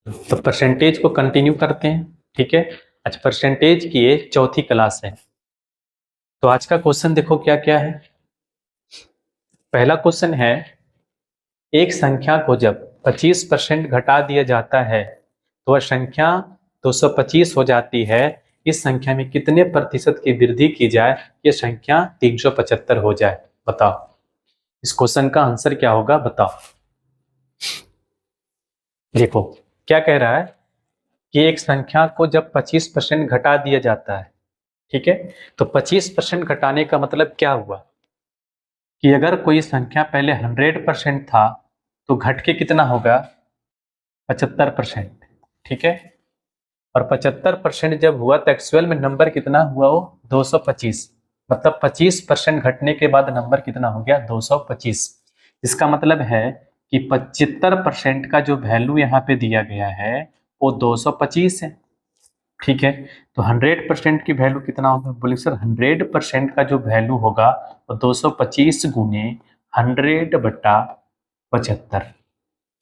तो परसेंटेज को कंटिन्यू करते हैं। ठीक है, अच्छा परसेंटेज की ये चौथी क्लास है। तो आज का क्वेश्चन देखो क्या क्या है। पहला क्वेश्चन है, एक संख्या को जब 25% घटा दिया जाता है तो वह संख्या 225 हो जाती है। इस संख्या में कितने प्रतिशत की वृद्धि की जाए ये संख्या 375 हो जाए। बताओ इस क्वेश्चन का आंसर क्या होगा, बताओ। देखो क्या कह रहा है कि एक संख्या को जब 25% घटा दिया जाता है, ठीक है, तो 25% घटाने का मतलब क्या हुआ कि अगर कोई संख्या पहले 100% था तो घट के कितना होगा 75%। ठीक है, और 75% जब हुआ तो एक्चुअल में नंबर कितना हुआ, वो 225। मतलब 25% घटने के बाद नंबर कितना हो गया 225। इसका मतलब है कि 75% का जो वैल्यू यहाँ पे दिया गया है वो 225 है। ठीक है, तो 100% की वैल्यू कितना होगा, बोले सर 100% का जो वैल्यू होगा वो 225 गुने 100/75।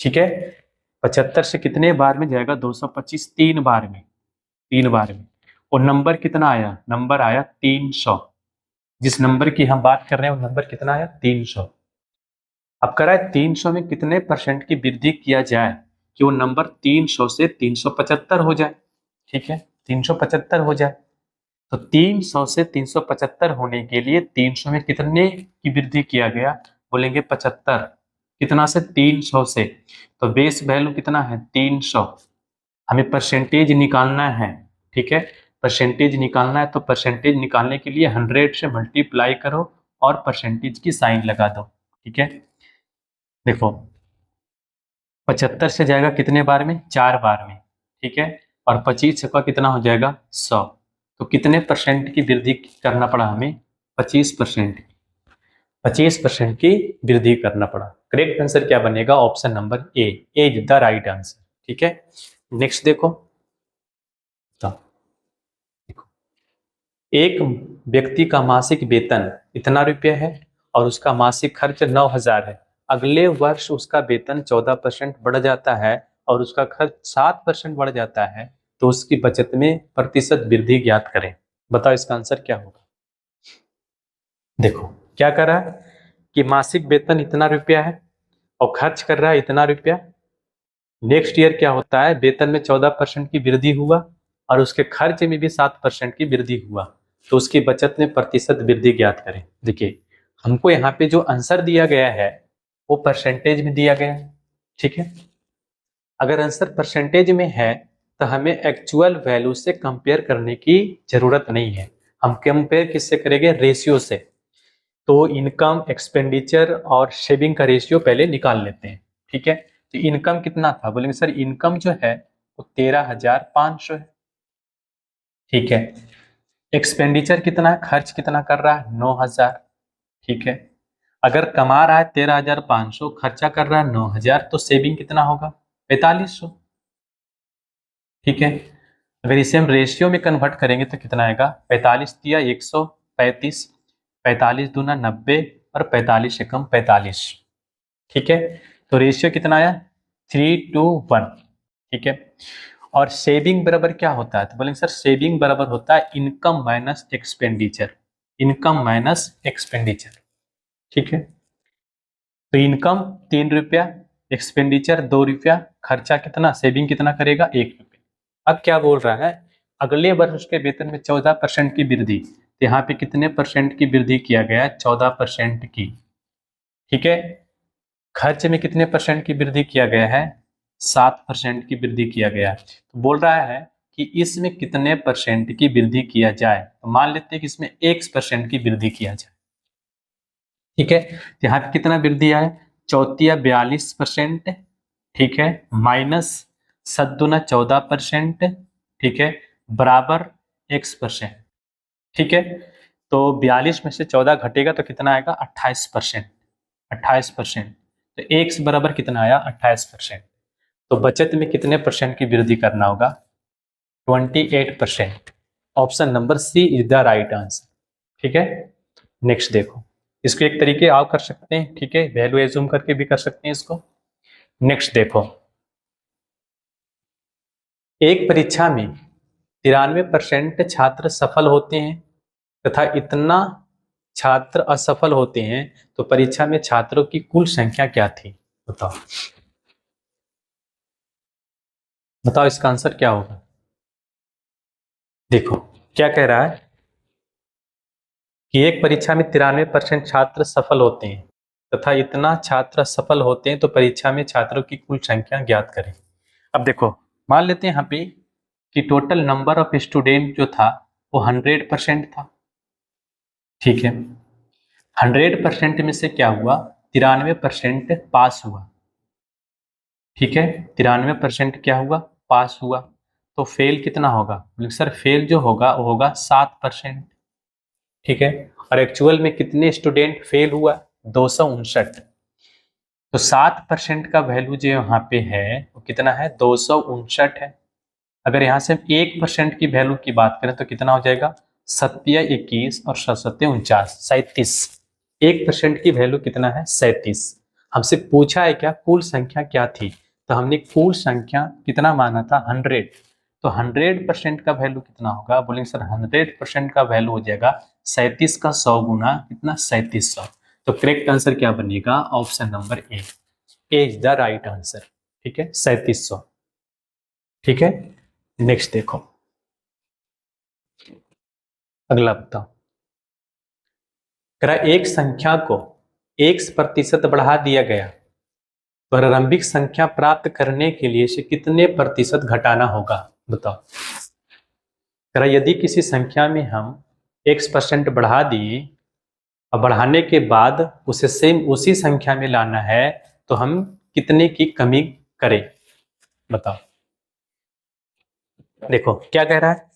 ठीक है, 75 से कितने बार में जाएगा 225, 3 बार में, 3 बार में। और नंबर कितना आया, नंबर आया 300। जिस नंबर की हम बात कर रहे हैं वो नंबर कितना आया 300। अब कह रहा है 300 में कितने परसेंट की वृद्धि किया जाए कि वो नंबर 300 से 375 हो जाए। ठीक है, 375 हो जाए। तो 300 से 375 होने के लिए 300 में कितने की वृद्धि किया गया, बोलेंगे 75। कितना से 300 से, तो बेस वैल्यू कितना है 300। हमें परसेंटेज निकालना है। ठीक है, परसेंटेज निकालना है तो परसेंटेज निकालने के लिए 100 से मल्टीप्लाई करो और परसेंटेज की साइन लगा दो। ठीक है, देखो 75 से जाएगा कितने बार में, 4 बार में। ठीक है, और 25 का कितना हो जाएगा 100। तो कितने परसेंट की वृद्धि करना पड़ा हमें, 25%। 25% की वृद्धि करना पड़ा। करेक्ट आंसर क्या बनेगा, option number A is the right answer. ठीक है, नेक्स्ट देखो। तो देखो, एक व्यक्ति का मासिक वेतन इतना रुपया है और उसका मासिक खर्च 9,000 है। अगले वर्ष उसका वेतन 14% बढ़ जाता है और उसका खर्च 7% बढ़ जाता है, तो उसकी बचत में प्रतिशत वृद्धि ज्ञात करें। बताओ इसका आंसर क्या होगा। देखो क्या कर रहा है कि मासिक वेतन इतना रुपया है और खर्च कर रहा है इतना रुपया। नेक्स्ट ईयर क्या होता है, वेतन में 14% की वृद्धि हुआ और उसके खर्च में भी 7% की वृद्धि हुआ, तो उसकी बचत में प्रतिशत वृद्धि ज्ञात करें। देखिए हमको यहाँ पे जो आंसर दिया गया है वो परसेंटेज में दिया गया है। ठीक है, अगर आंसर परसेंटेज में है तो हमें एक्चुअल वैल्यू से कंपेयर करने की जरूरत नहीं है। हम कंपेयर किससे करेंगे, रेशियो से। तो इनकम, एक्सपेंडिचर और सेविंग का रेशियो पहले निकाल लेते हैं। ठीक है, तो इनकम कितना था, बोलेंगे सर इनकम जो है वो 13,500 है। ठीक है, एक्सपेंडिचर कितना है, खर्च कितना कर रहा है 9,000। ठीक है, अगर कमा रहा है 13,500, खर्चा कर रहा है 9,000, तो सेविंग कितना होगा 4,500। ठीक है, अगर इसे हम रेशियो में कन्वर्ट करेंगे तो कितना आएगा, 45 दिया 135, 45 दूना 90 और 45 एकम 45। ठीक है, तो रेशियो कितना आया 3:1। ठीक है, और सेविंग बराबर क्या होता है, तो बोलेंगे सर सेविंग बराबर होता है income minus expenditure. Income minus expenditure. ठीक है, तो इनकम 3 रुपया, एक्सपेंडिचर 2 रुपया, खर्चा कितना, सेविंग कितना करेगा 1 रुपया। अब क्या बोल रहा है, अगले वर्ष उसके वेतन में 14% की वृद्धि, तो यहाँ पे कितने परसेंट की वृद्धि किया गया है, 14% की। ठीक है, खर्च में कितने परसेंट की वृद्धि किया गया है, 7% की वृद्धि किया गया है। तो बोल रहा है कि इसमें कितने परसेंट की वृद्धि किया जाए, तो मान लेते हैं कि इसमें 1% की वृद्धि किया जाए। ठीक है, तो यहाँ पे कितना वृद्धि आए, 42% ठीक है, माइनस 7×14%। ठीक है, बराबर X%। ठीक है, तो 42 में से 14 घटेगा तो कितना आएगा 28%। 28%, तो X बराबर कितना आया 28%। तो बचत में कितने परसेंट की वृद्धि करना होगा, 28%। Option number C is the right answer. ठीक है, नेक्स्ट देखो, इसको एक तरीके आप कर सकते हैं। ठीक है, वैल्यू एज्यूम करके भी कर सकते हैं इसको। नेक्स्ट देखो, एक परीक्षा में 93% छात्र सफल होते हैं तथा इतना छात्र असफल होते हैं, तो परीक्षा में छात्रों की कुल संख्या क्या थी? बताओ बताओ इसका आंसर क्या होगा? देखो क्या कह रहा है कि एक परीक्षा में 93% छात्र सफल होते हैं तथा इतना छात्र सफल होते हैं, तो परीक्षा में छात्रों की कुल संख्या ज्ञात करें। अब देखो, मान लेते हैं यहाँ पे कि टोटल नंबर ऑफ स्टूडेंट जो था वो 100% था। ठीक है, 100% में से क्या हुआ, 93% पास हुआ। ठीक है, 93% क्या हुआ, पास हुआ। तो फेल कितना होगा? बोले सर फेल जो होगा वो होगा 7%। ठीक है, और एक्चुअल में कितने स्टूडेंट फेल हुआ? 259। तो 7% का वैल्यू जो यहाँ पे है वो कितना है? 259 है। अगर यहाँ से हम 1% की वैल्यू की बात करें तो कितना हो जाएगा? 7 21 और 7 49, 37। 1% की वैल्यू कितना है? 37। हमसे पूछा है क्या कुल संख्या क्या थी, तो हमने कुल संख्या कितना माना था? 100। तो 100% का वैल्यू कितना होगा? बोलेंगे सर 100% का वैल्यू हो जाएगा 37 का 100 गुना कितना? 3700। तो करेक्ट आंसर क्या बनेगा? Option number A is the right answer. ठीक है, 3700। ठीक है, नेक्स्ट देखो, अगला बताओ। कह रहा एक संख्या को x% बढ़ा दिया गया, प्रारंभिक संख्या प्राप्त करने के लिए इसे कितने प्रतिशत घटाना होगा? बताओ। कह रहा यदि किसी संख्या में हम x% बढ़ा दिए और बढ़ाने के बाद उसे सेम उसी संख्या में लाना है, तो हम कितने की कमी करें? बताओ। देखो क्या कह रहा है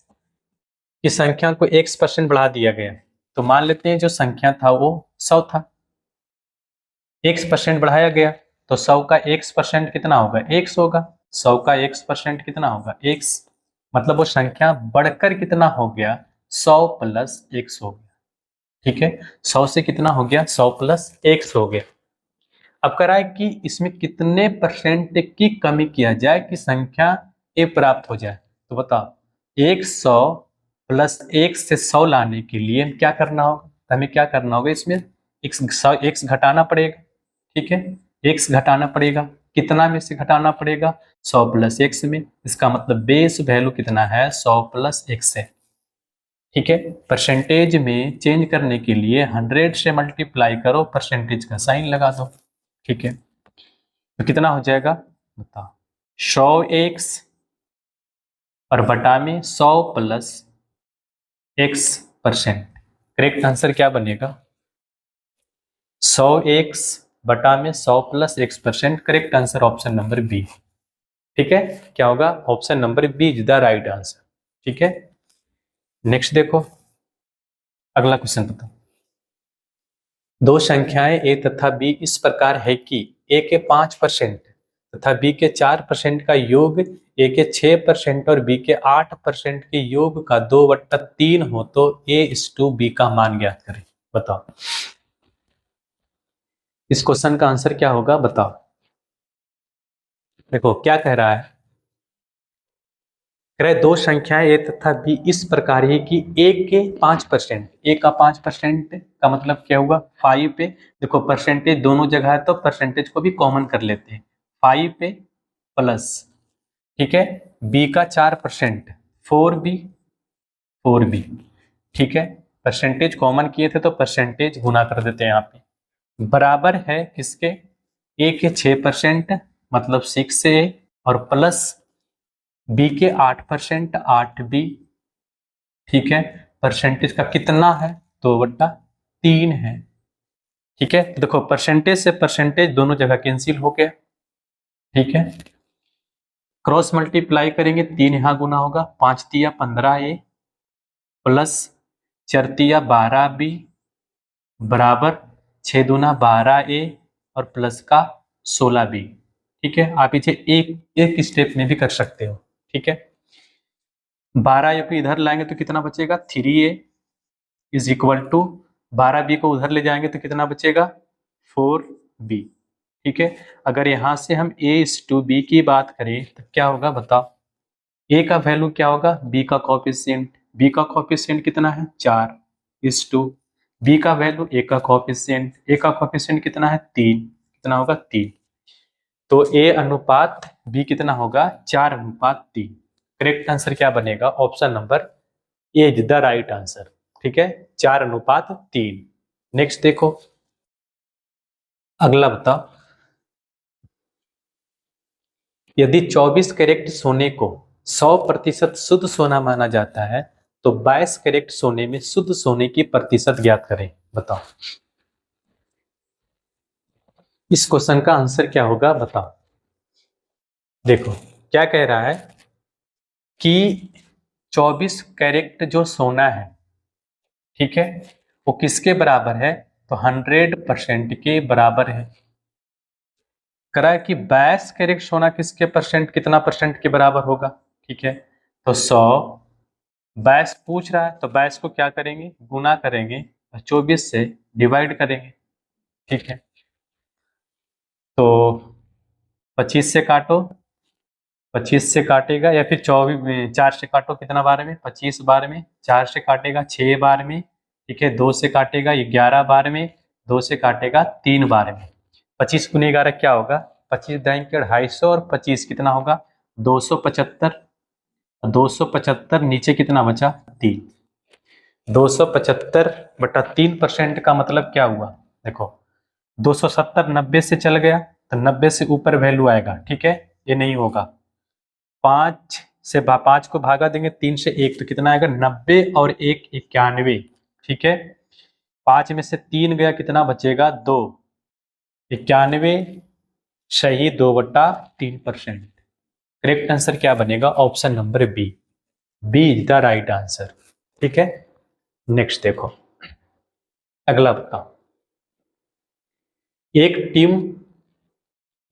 कि संख्या को x% बढ़ा दिया गया, तो मान लेते हैं जो संख्या था वो 100 था, x% बढ़ाया गया तो 100 का x% कितना होगा? x होगा। 100 का x% कितना होगा? x। मतलब वो संख्या बढ़कर कितना हो गया? 100 प्लस x हो गया। ठीक है, 100 से कितना हो गया? 100 प्लस x हो गया। अब कह रहा है कि इसमें कितने परसेंट की कमी किया जाए कि संख्या a प्राप्त हो जाए। तो बताओ 100 प्लस 1 से 100 लाने के लिए क्या करना होगा? हमें क्या करना होगा? इसमें x घटाना पड़ेगा। ठीक है, x घटाना पड़ेगा। कितना में से घटाना पड़ेगा? 100 प्लस x में। इसका मतलब बेस वैल्यू कितना है? 100 प्लस x है। ठीक है, परसेंटेज में चेंज करने के लिए 100 से मल्टीप्लाई करो, परसेंटेज का साइन लगा दो। ठीक है, तो कितना हो जाएगा बताओ? 100x और बटा में 100 प्लस x%। करेक्ट आंसर क्या बनेगा? 100x बटा में 100 plus x%। Correct answer option number B. ठीक है, क्या होगा? Option number B is the right answer. ठीक है, नेक्स्ट देखो, अगला क्वेश्चन बताओ। दो संख्याएं a तथा b इस प्रकार है कि a के 5% तथा b के 4% का योग a के 6% और b के 8% के योग का 2/3 हो, तो a/b का मान ज्ञात करें। बताओ इस क्वेश्चन का आंसर क्या होगा? बताओ। देखो क्या कह रहा है, कह रहे दो संख्याएं a तथा b इस प्रकार है कि a के 5%, a का 5% का मतलब क्या हुआ? 5 पे। देखो परसेंटेज दोनों जगह है तो परसेंटेज को भी कॉमन कर लेते हैं। 5 पे प्लस, ठीक है, b का 4%, 4b, 4b। ठीक है, परसेंटेज कॉमन किए थे तो परसेंटेज गुना कर देते हैं यहाँ पे। बराबर है किसके? a के 6% मतलब 6a और प्लस बी के 8%, 8b। ठीक है, परसेंटेज का कितना है? 2/3 है। ठीक है, तो देखो परसेंटेज से परसेंटेज दोनों जगह कैंसिल हो गया। ठीक है, क्रॉस मल्टीप्लाई करेंगे, 3 यहाँ गुना होगा, 5 तिया 15a प्लस 4 तिया 12b बराबर 6 दूना 12a और प्लस का 16b। ठीक है, आप इसे एक एक स्टेप में भी कर सकते हो। ठीक है, 12a को इधर लाएंगे तो कितना बचेगा? 3a is equal to 12b को उधर ले जाएंगे तो कितना बचेगा? 4b। ठीक है, अगर यहां से हम a/b की बात करें तो क्या होगा बताओ? ए का वैल्यू क्या होगा, बी का कोफिशिएंट, बी का कोफिशिएंट कितना है 4:2, बी का वैल्यू ए का कोफिशिएंट, ए का कोफिशिएंट कितना है 3, कितना होगा 3, तो ए अनुपात बी कितना होगा 4:3। करेक्ट आंसर क्या बनेगा, option number A is the right answer. ठीक है, 4:3। नेक्स्ट देखो, अगला बताओ, यदि 24 कैरेट सोने को 100% शुद्ध सोना माना जाता है तो 22 कैरेट सोने में शुद्ध सोने की प्रतिशत ज्ञात करें। बताओ इस क्वेश्चन का आंसर क्या होगा, बताओ। देखो क्या कह रहा है कि 24 कैरेट जो सोना है, ठीक है, वो किसके बराबर है, तो 100% के बराबर है। करा है कि 22 कैरेट सोना किसके परसेंट, कितना परसेंट के बराबर होगा। ठीक है, तो 100, 22 पूछ रहा है तो 22 को क्या करेंगे, गुना करेंगे और 24 से डिवाइड करेंगे। ठीक है, तो 25 से काटो, 25 से काटेगा या फिर 24 4 से काटो, कितना बार में 25 बार में, 4 से काटेगा 6 बार में, ठीक है, 2 से काटेगा 11 बार में, 2 से काटेगा 3 बार में। 25 गुने 11 क्या होगा, 25 दाएं के 250 और 25 कितना होगा 275, 275 नीचे कितना बचा 3, 275/3% का मतलब क्या हुआ, देखो 270 90 से चल गया तो 90 से ऊपर वैल्यू आएगा। ठीक है, ये नहीं होगा, 5 को भागा देंगे 3 से 1 तो कितना आएगा 90 और 1 91। ठीक है, 5 में से 3 गया कितना बचेगा 2, 91 सही 2/3%। करेक्ट आंसर क्या बनेगा, option number B, B is the right answer. ठीक है, नेक्स्ट देखो, अगला बताओ, एक टीम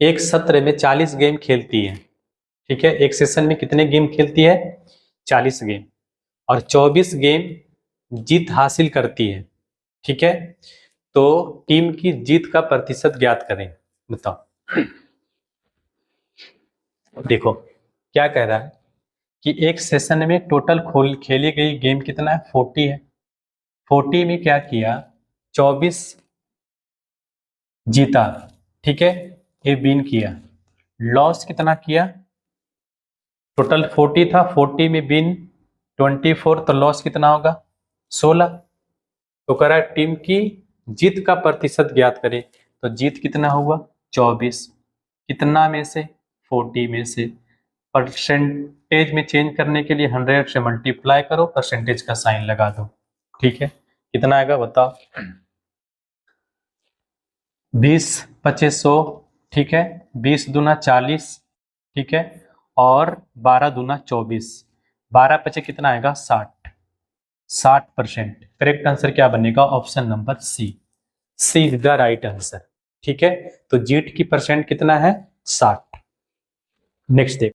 एक सत्र में 40 गेम खेलती है। ठीक है, एक सेशन में कितने गेम खेलती है 40 गेम, और 24 गेम जीत हासिल करती है। ठीक है, तो टीम की जीत का प्रतिशत ज्ञात करें। बताओ देखो क्या कह रहा है कि एक सेशन में टोटल खेली गई गेम कितना है 40 है, 40 में क्या किया 24 जीता। ठीक है, ये विन किया, लॉस कितना किया, टोटल 40 था, 40 में विन 24 तो लॉस कितना होगा 16। तो कह रहा है टीम की जीत का प्रतिशत ज्ञात करें, तो जीत कितना हुआ 24, कितना में से 40 में से, परसेंटेज में चेंज करने के लिए 100 से मल्टीप्लाई करो, परसेंटेज का साइन लगा दो। ठीक है, कितना आएगा बताओ, 20 25 100, ठीक है, 20 दूना 40, ठीक है, और 12 दूना 24, 12 पचे कितना आएगा 60%। करेक्ट आंसर क्या बनेगा, option number C, C is the right answer. ठीक है, तो जीट की परसेंट कितना है 60। नेक्स्ट देखो,